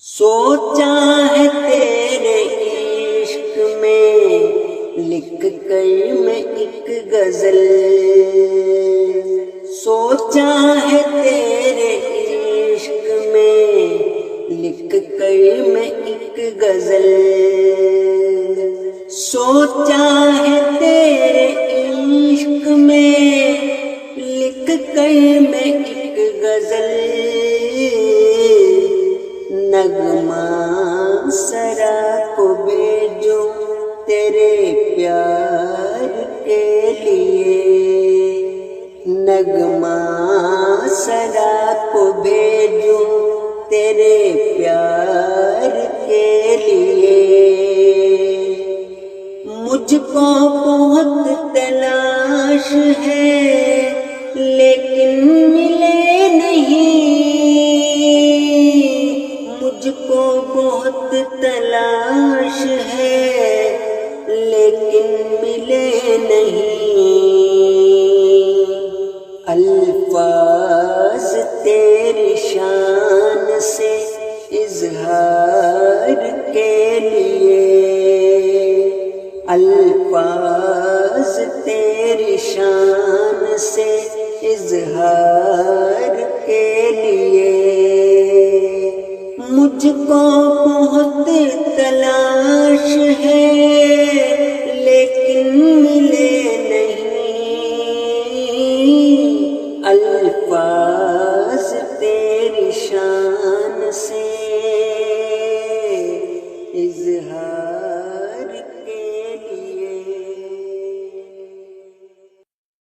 سوچا ہے تیرے عشق میں لکھ کر میں ایک غزل، سوچا ہے تیرے عشق میں لکھ کر میں ایک غزل، سوچا ہے تیرے عشق میں لکھ کر میں ایک غزل، نغمہ سرا کو بھیجوں تیرے پیار کے لیے، نغمہ سرا کو بھیجوں تیرے پیار کے لیے، مجھ کو بہت تلاش ہے لیکن ملے نہیں، مجھ کو بہت تلاش ہے لیکن ملے نہیں، الفاظ تیری شان سے اظہار کے لیے، الفاظ تیری شان سے اظہار کے لیے، مجھ کو